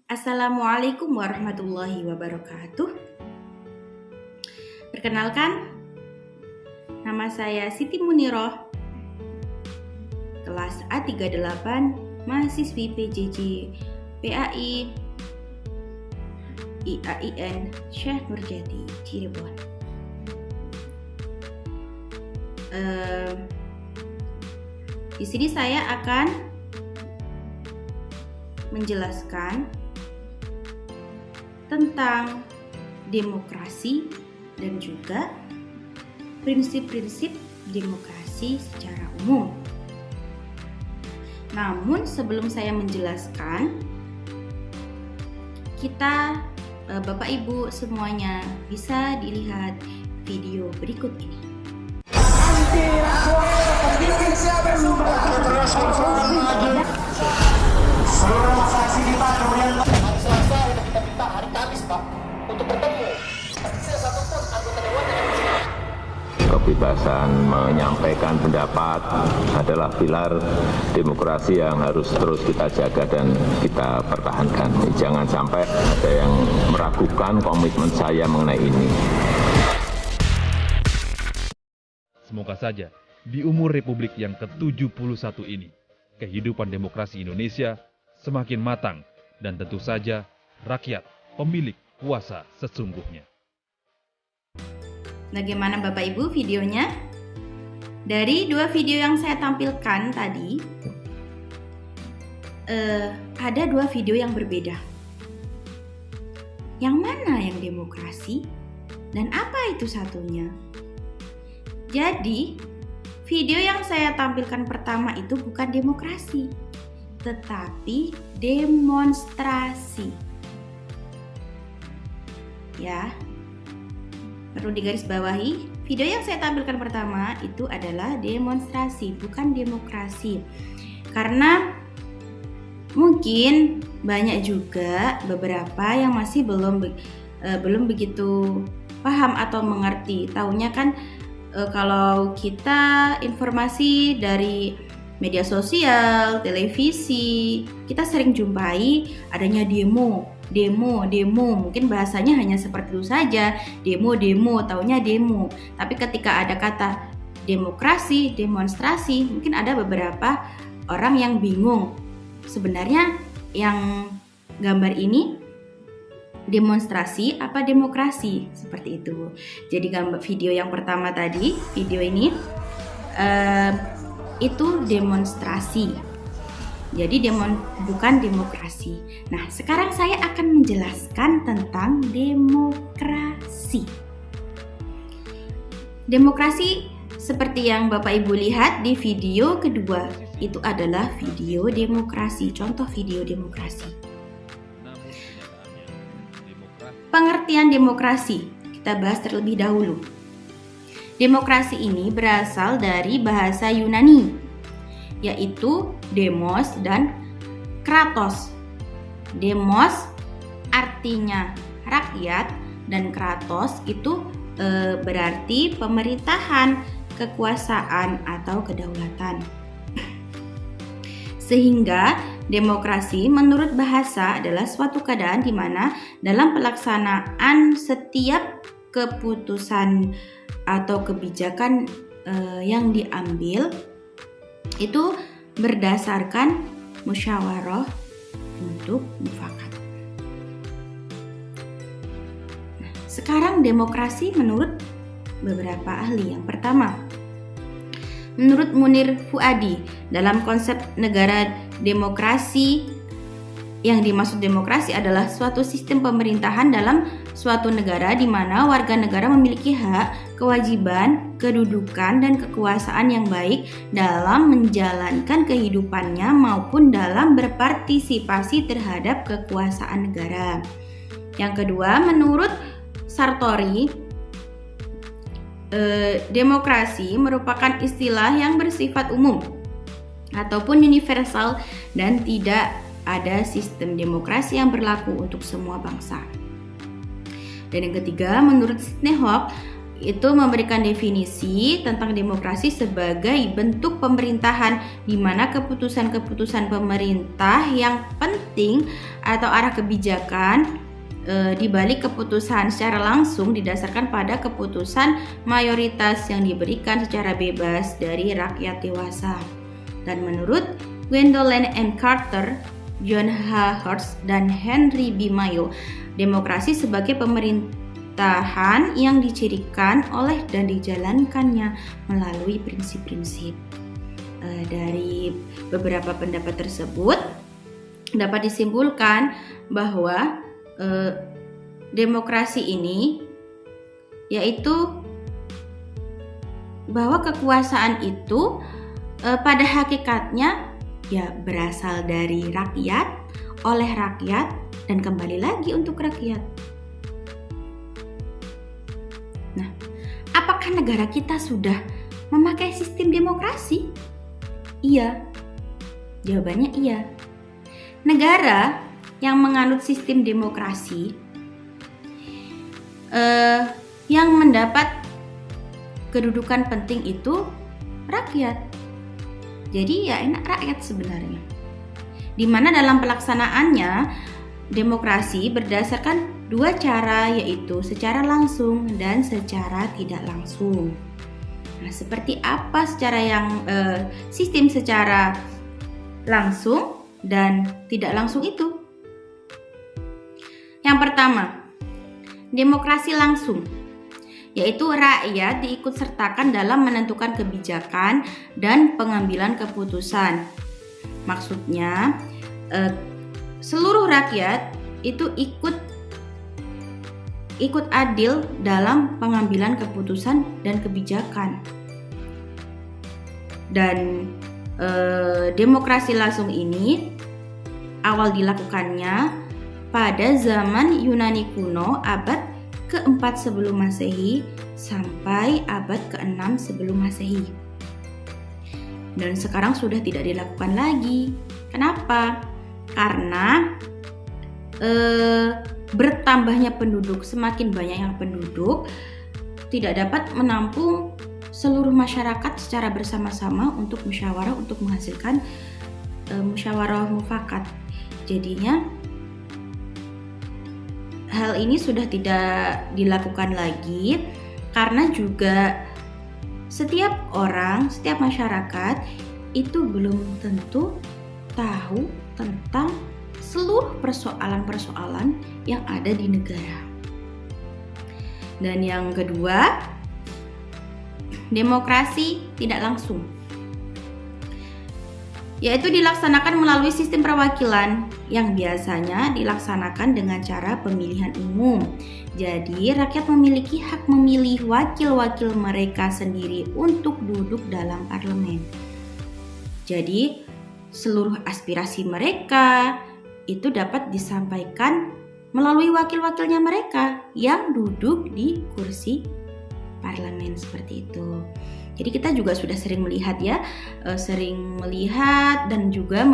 Assalamualaikum warahmatullahi wabarakatuh. Perkenalkan, nama saya Siti Muniroh, kelas A38, mahasiswi PJJ PAI IAIN Syekh Nurjati, Cirebon. Di sini saya akan menjelaskan tentang demokrasi dan juga prinsip-prinsip demokrasi secara umum. Namun sebelum saya menjelaskan, kita Bapak Ibu semuanya bisa dilihat video berikut ini. Seluruh fraksi kita kemudian hari Selasa kita minta hari Kamis Pak untuk bertemu. Satupun anggota dewan yang Kebebasan menyampaikan pendapat adalah pilar demokrasi yang harus terus kita jaga dan kita pertahankan. Jangan sampai ada yang meragukan komitmen saya mengenai ini. Semoga saja di umur Republik yang ke-71 ini, kehidupan demokrasi Indonesia semakin matang dan tentu saja rakyat pemilik kuasa sesungguhnya. Bagaimana Bapak Ibu videonya? Dari dua video yang saya tampilkan tadi, ada dua video yang berbeda. Yang mana yang demokrasi dan apa itu satunya? Jadi, video yang saya tampilkan pertama itu bukan demokrasi, tetapi demonstrasi. Ya, perlu digarisbawahi, video yang saya tampilkan pertama itu adalah demonstrasi, bukan demokrasi. Karena mungkin banyak juga beberapa yang masih belum begitu paham atau mengerti. Taunya kan kalau kita informasi dari media sosial, televisi, kita sering jumpai adanya demo. Mungkin bahasanya hanya seperti itu saja, demo, taunya demo. Tapi ketika ada kata demokrasi, demonstrasi, mungkin ada beberapa orang yang bingung. Sebenarnya yang gambar ini demonstrasi apa demokrasi, seperti itu. Jadi gambar video yang pertama tadi, video ini itu demonstrasi. Jadi bukan demokrasi. Nah, sekarang saya akan menjelaskan tentang demokrasi. Demokrasi seperti yang Bapak Ibu lihat di video kedua, itu adalah video demokrasi, contoh video demokrasi. Pengertian demokrasi kita bahas terlebih dahulu. Demokrasi ini berasal dari bahasa Yunani, yaitu demos dan kratos. Demos artinya rakyat dan kratos itu berarti pemerintahan, kekuasaan atau kedaulatan. Sehingga demokrasi menurut bahasa adalah suatu keadaan di mana dalam pelaksanaan setiap keputusan atau kebijakan yang diambil itu berdasarkan musyawarah untuk mufakat. Nah, sekarang demokrasi menurut beberapa ahli. Yang pertama, menurut Munir Fuadi, dalam konsep negara demokrasi, yang dimaksud demokrasi adalah suatu sistem pemerintahan dalam suatu negara di mana warga negara memiliki hak, kewajiban, kedudukan, dan kekuasaan yang baik dalam menjalankan kehidupannya maupun dalam berpartisipasi terhadap kekuasaan negara. Yang kedua, menurut Sartori, demokrasi merupakan istilah yang bersifat umum ataupun universal dan tidak ada sistem demokrasi yang berlaku untuk semua bangsa. Dan yang ketiga, menurut Sidney Hope, itu memberikan definisi tentang demokrasi sebagai bentuk pemerintahan di mana keputusan-keputusan pemerintah yang penting atau arah kebijakan di balik keputusan secara langsung didasarkan pada keputusan mayoritas yang diberikan secara bebas dari rakyat dewasa. Dan menurut Gwendolyn M. Carter, John H. Hurst, dan Henry B. Mayo, demokrasi sebagai pemerintahan yang dicirikan oleh dan dijalankannya melalui prinsip-prinsip. Dari beberapa pendapat tersebut dapat disimpulkan bahwa demokrasi ini yaitu bahwa kekuasaan itu pada hakikatnya ya berasal dari rakyat, oleh rakyat, dan kembali lagi untuk rakyat. Nah, apakah negara kita sudah memakai sistem demokrasi? Iya. Jawabannya iya. Negara yang menganut sistem demokrasi yang mendapat kedudukan penting itu rakyat. Jadi ya enak rakyat sebenarnya. Di mana dalam pelaksanaannya demokrasi berdasarkan dua cara, yaitu secara langsung dan secara tidak langsung. Nah, seperti apa sistem secara langsung dan tidak langsung itu? Yang pertama, demokrasi langsung, yaitu rakyat diikutsertakan dalam menentukan kebijakan dan pengambilan keputusan. Maksudnya, seluruh rakyat itu ikut adil dalam pengambilan keputusan dan kebijakan. Dan demokrasi langsung ini awal dilakukannya pada zaman Yunani kuno abad ke-4 sebelum Masehi sampai abad ke-6 sebelum Masehi. Dan sekarang sudah tidak dilakukan lagi. Kenapa? Karena bertambahnya penduduk, semakin banyak yang penduduk tidak dapat menampung seluruh masyarakat secara bersama-sama untuk musyawarah, untuk menghasilkan musyawarah mufakat. Jadinya hal ini sudah tidak dilakukan lagi karena juga setiap orang, setiap masyarakat itu belum tentu tahu tentang seluruh persoalan-persoalan yang ada di negara. Dan yang kedua, demokrasi tidak langsung, yaitu dilaksanakan melalui sistem perwakilan yang biasanya dilaksanakan dengan cara pemilihan umum. Jadi rakyat memiliki hak memilih wakil-wakil mereka sendiri untuk duduk dalam parlemen. Jadi seluruh aspirasi mereka itu dapat disampaikan melalui wakil-wakilnya mereka yang duduk di kursi parlemen seperti itu. Jadi kita juga sudah sering melihat dan juga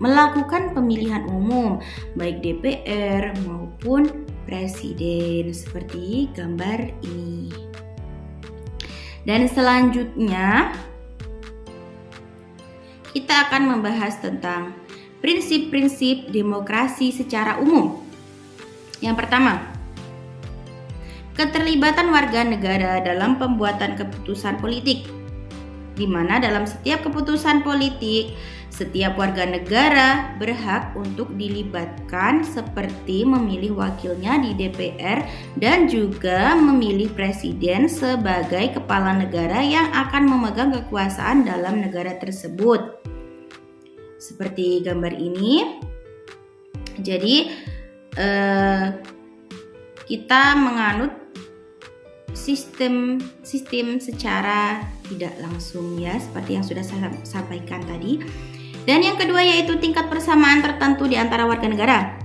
melakukan pemilihan umum baik DPR maupun presiden seperti gambar ini. Dan selanjutnya kita akan membahas tentang prinsip-prinsip demokrasi secara umum. Yang pertama, keterlibatan warga negara dalam pembuatan keputusan politik, di mana dalam setiap keputusan politik, setiap warga negara berhak untuk dilibatkan seperti memilih wakilnya di DPR dan juga memilih presiden sebagai kepala negara yang akan memegang kekuasaan dalam negara tersebut. Seperti gambar ini. Jadi kita menganut sistem secara tidak langsung ya, seperti yang sudah saya sampaikan tadi. Dan yang kedua yaitu tingkat persamaan tertentu di antara warga negara.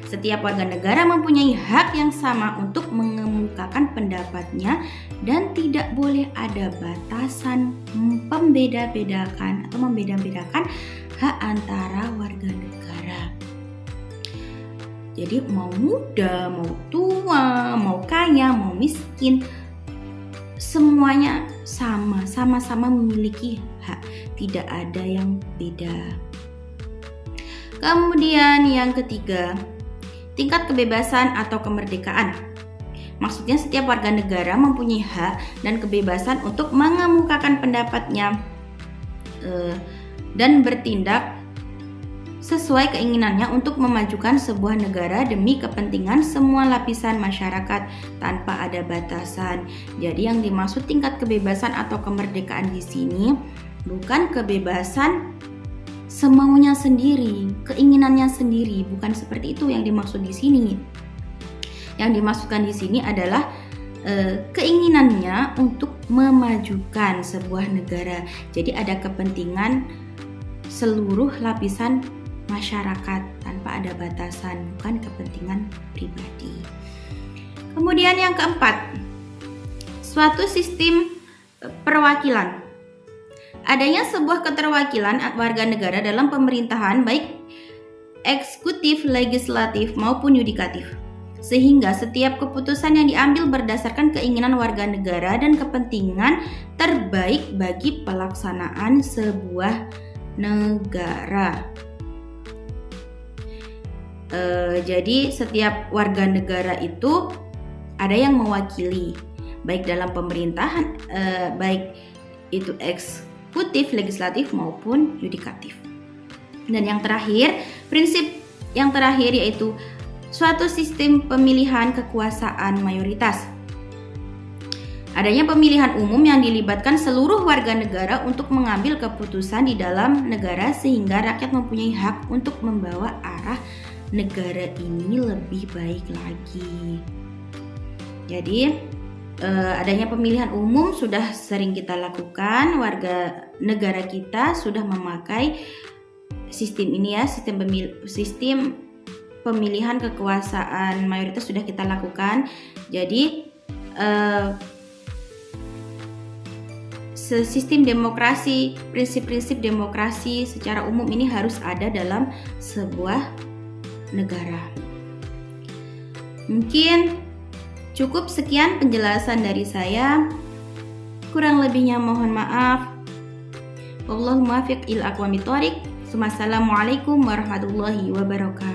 Setiap warga negara mempunyai hak yang sama untuk mengemukakan pendapatnya dan tidak boleh ada batasan membeda-bedakan hak antara warga negara. Jadi mau muda, mau tua, mau kaya, mau miskin, semuanya sama-sama memiliki hak, tidak ada yang beda. Kemudian yang ketiga, tingkat kebebasan atau kemerdekaan. Maksudnya setiap warga negara mempunyai hak dan kebebasan untuk mengemukakan pendapatnya dan bertindak sesuai keinginannya untuk memajukan sebuah negara demi kepentingan semua lapisan masyarakat tanpa ada batasan. Jadi yang dimaksud tingkat kebebasan atau kemerdekaan di sini bukan kebebasan semaunya sendiri, keinginannya sendiri, bukan seperti itu yang dimaksud di sini. Yang dimaksudkan di sini adalah keinginannya untuk memajukan sebuah negara. Jadi ada kepentingan seluruh lapisan masyarakat tanpa ada batasan, bukan kepentingan pribadi. Kemudian yang keempat, suatu sistem perwakilan. Adanya sebuah keterwakilan warga negara dalam pemerintahan baik eksekutif, legislatif maupun yudikatif. Sehingga setiap keputusan yang diambil berdasarkan keinginan warga negara dan kepentingan terbaik bagi pelaksanaan sebuah negara. Jadi setiap warga negara itu ada yang mewakili, baik dalam pemerintahan, baik itu eksekutif, legislatif maupun yudikatif. Dan yang terakhir, prinsip yang terakhir yaitu suatu sistem pemilihan kekuasaan mayoritas. Adanya pemilihan umum yang dilibatkan seluruh warga negara untuk mengambil keputusan di dalam negara sehingga rakyat mempunyai hak untuk membawa arah negara ini lebih baik lagi. Jadi adanya pemilihan umum sudah sering kita lakukan, warga negara kita sudah memakai sistem ini ya, sistem pemilihan kekuasaan mayoritas sudah kita lakukan. Jadi sistem demokrasi, prinsip-prinsip demokrasi secara umum ini harus ada dalam sebuah negara. Mungkin cukup sekian penjelasan dari saya. Kurang lebihnya mohon maaf. Wallahul muwaffiq ila aqwamit thoriq. Wassalamualaikum warahmatullahi wabarakatuh.